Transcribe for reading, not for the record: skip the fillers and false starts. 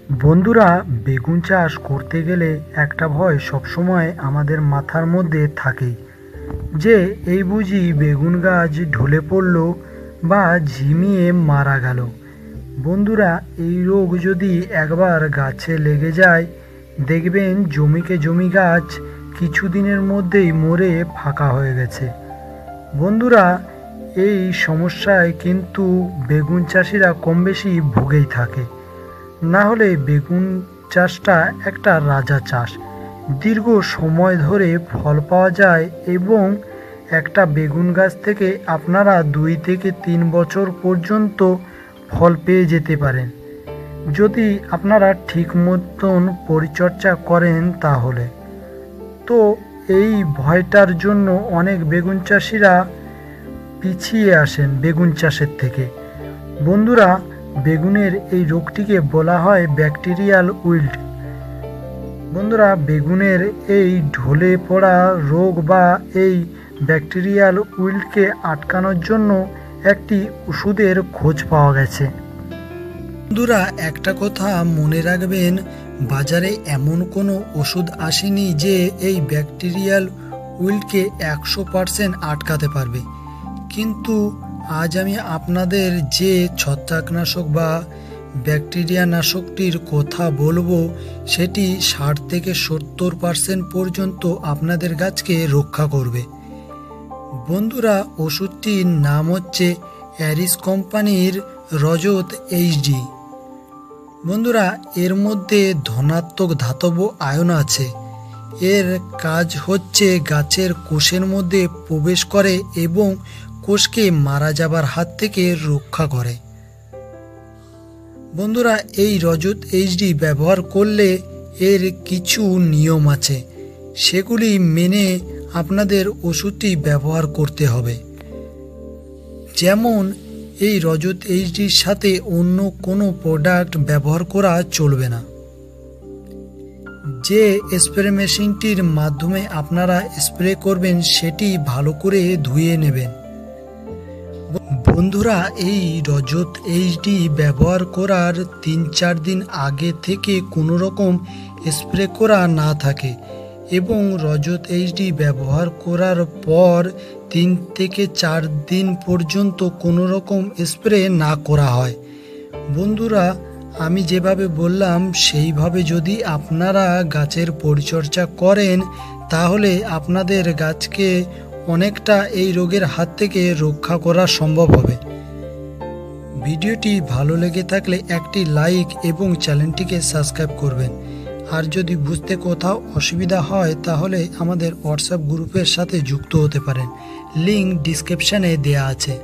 বন্ধুরা, বেগুন চাষ করতে গেলে একটা ভয় সবসময় আমাদের মাথার মধ্যে থাকেই, যে এই বুঝি বেগুন গাছ ঢলে পড়ল বা ঝিমিয়ে মারা গেল। বন্ধুরা, এই রোগ যদি একবার গাছে লেগে যায়, দেখবেন জমি গাছ কিছুদিনের মধ্যেই মরে ফাঁকা হয়ে গেছে। বন্ধুরা, এই সমস্যায় কিন্তু বেগুন চাষিরা কম বেশি ভুগেই থাকে। না হলে বেগুন চাষটা একটা রাজা চাষ, দীর্ঘ সময় ধরে ফল পাওয়া যায় এবং একটা বেগুন গাছ থেকে আপনারা 2 থেকে 3 বছর পর্যন্ত ফল পেয়ে যেতে পারেন, যদি আপনারা ঠিক মতন পরিচর্যা করেন তাহলে। তো এই ভয়টার জন্য অনেক বেগুন চাষিরা পিছিয়ে আসেন বেগুন চাষের থেকে। বন্ধুরা, বেগুনের এই রোগটিকে বলা হয় ব্যাকটেরিয়াল উইল্ট। বন্ধুরা, বেগুনের এই ঢলে পড়া রোগ বা এই ব্যাকটেরিয়াল উইল্টকে আটকানোর জন্য একটি ওষুধের খোঁজ পাওয়া গেছে। বন্ধুরা, একটা কথা মনে রাখবেন, বাজারে এমন কোনো ওষুধ আসেনি যে এই ব্যাকটেরিয়াল উইল্টকে 100% আটকাতে পারবে। কিন্তু আজ আমি আপনাদের যে ছত্রাকনাশক বা ব্যাকটেরিয়া নাশকটির কথা বলবো, সেটি 60 থেকে 70% পর্যন্ত আপনাদের গাছকে রক্ষা করবে। বন্ধুরা, ওষুধটির নাম হচ্ছে অ্যারিস কোম্পানির রজত এইচডি। বন্ধুরা, এর মধ্যে ধনাত্মক ধাতব আয়ন আছে। এর কাজ হচ্ছে গাছের কোষের মধ্যে প্রবেশ করে এবং কোষকে মারা যাবার হাত থেকে রক্ষা করে। বন্ধুরা, এই রজত এইচডি ব্যবহার করলে এর কিছু নিয়ম আছে, সেগুলি মেনে আপনাদের ওষুধটি ব্যবহার করতে হবে। যেমন, এই রজত এইচডির সাথে অন্য কোনো প্রোডাক্ট ব্যবহার করা চলবে না। যে স্প্রে মেশিনটির মাধ্যমে আপনারা স্প্রে করবেন সেটি ভালো করে ধুয়ে নেবেন। বন্ধুরা, এই রজত এইচডি ব্যবহার করার 3-4 দিন আগে থেকে কোনো রকম স্প্রে করা না থাকে এবং রজত এইচডি ব্যবহার করার পর 3 থেকে 4 দিন পর্যন্ত কোনো রকম স্প্রে না করা হয়। বন্ধুরা, আমি যেভাবে বললাম সেইভাবে যদি আপনারা গাছের পরিচর্যা করেন, তাহলে আপনাদের গাছকে অনেকটা এই রোগের হাত থেকে রক্ষা করা সম্ভব হবে। ভিডিওটি ভালো লেগে থাকলে একটি লাইক এবং চ্যানেলটিকে সাবস্ক্রাইব করবেন। আর যদি বুঝতে কোথাও অসুবিধা হয় তাহলে আমাদের হোয়াটসঅ্যাপ গ্রুপের সাথে যুক্ত হতে পারেন, লিংক ডিসক্রিপশানে দেয়া আছে।